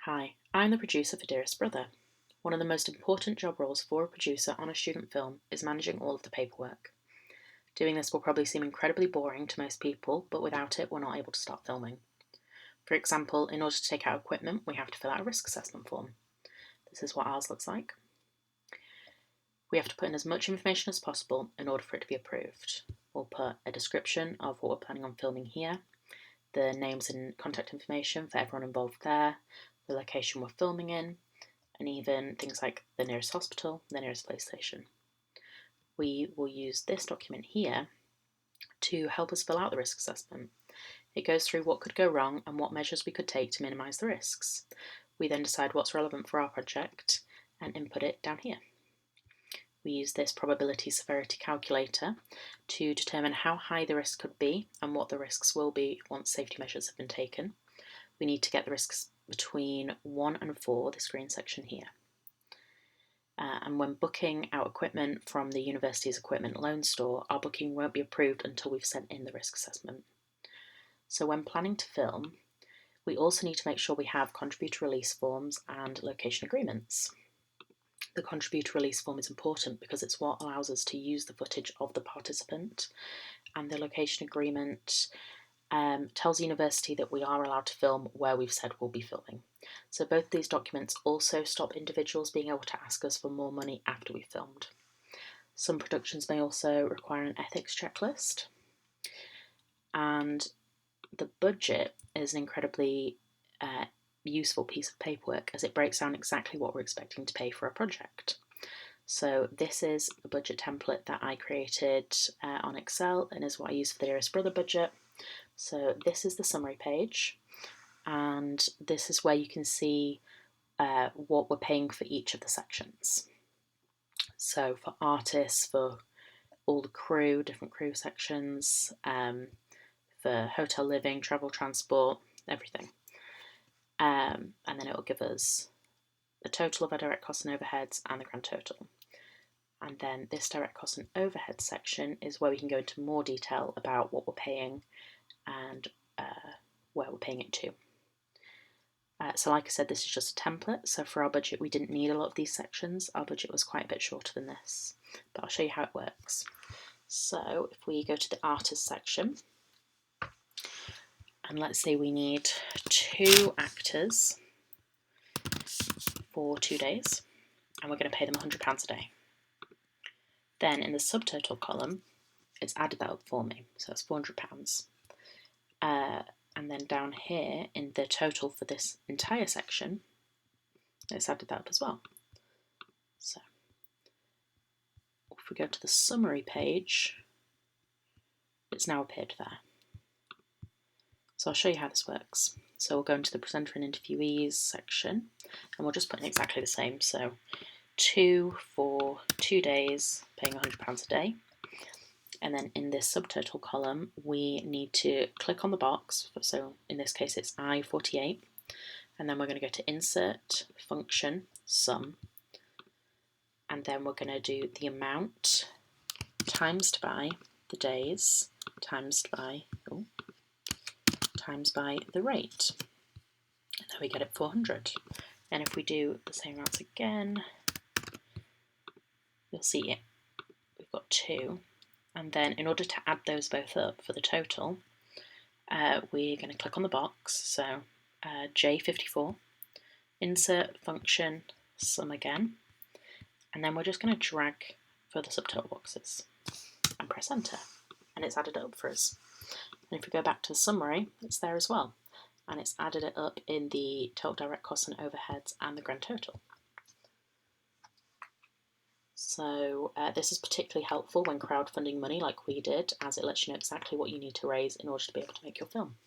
Hi, I'm the producer for Dearest Brother. One of the most important job roles for a producer on a student film is managing all of the paperwork. Doing this will probably seem incredibly boring to most people, but without it, we're not able to start filming. For example, in order to take out equipment, we have to fill out a risk assessment form. This is what ours looks like. We have to put in as much information as possible in order for it to be approved. We'll put a description of what we're planning on filming here, the names and contact information for everyone involved there, the location we're filming in, and even things like the nearest hospital, the nearest police station. We will use this document here to help us fill out the risk assessment. It goes through what could go wrong and what measures we could take to minimise the risks. We then decide what's relevant for our project and input it down here. We use this probability severity calculator to determine how high the risk could be and what the risks will be once safety measures have been taken. We need to get the risks between 1 and 4, this green section here. And when booking our equipment from the university's equipment loan store, our booking won't be approved until we've sent in the risk assessment. So when planning to film, we also need to make sure we have contributor release forms and location agreements. The contributor release form is important because it's what allows us to use the footage of the participant, and the location agreement tells the university that we are allowed to film where we've said we'll be filming. So both these documents also stop individuals being able to ask us for more money after we've filmed. Some productions may also require an ethics checklist, and the budget is an incredibly useful piece of paperwork as it breaks down exactly what we're expecting to pay for a project. So this is the budget template that I created on Excel and is what I use for the Dearest Brother budget. So this is the summary page, and this is where you can see what we're paying for each of the sections. So for artists, for all the crew, different crew sections, for hotel living, travel, transport, everything. And then it will give us the total of our direct costs and overheads and the grand total. And then this direct costs and overheads section is where we can go into more detail about what we're paying and where we're paying it to. So like I said, this is just a template, so for our budget we didn't need a lot of these sections. Our budget was quite a bit shorter than this, but I'll show you how it works. So if we go to the artist section, and let's say we need 2 actors for 2 days, and we're going to pay them £100 a day. Then in the subtotal column, it's added that up for me, so that's £400. And then down here in the total for this entire section, it's added that up as well. So if we go to the summary page, it's now appeared there. So I'll show you how this works. So we'll go into the presenter and interviewees section, and we'll just put in exactly the same. So 2 for 2 days, paying £100 a day. And then in this subtotal column, we need to click on the box. So in this case, it's I-48. And then we're going to go to Insert, Function, Sum. And then we're going to do the amount times by the days times by the rate. And then we get it 400. And if we do the same amounts again, you'll see it. We've got 2. And then in order to add those both up for the total, we're going to click on the box, so J54, insert function, sum again, and then we're just going to drag for the subtotal boxes and press enter, and it's added it up for us. And if we go back to the summary, it's there as well, and it's added it up in the total direct costs and overheads and the grand total. So this is particularly helpful when crowdfunding money like we did, as it lets you know exactly what you need to raise in order to be able to make your film.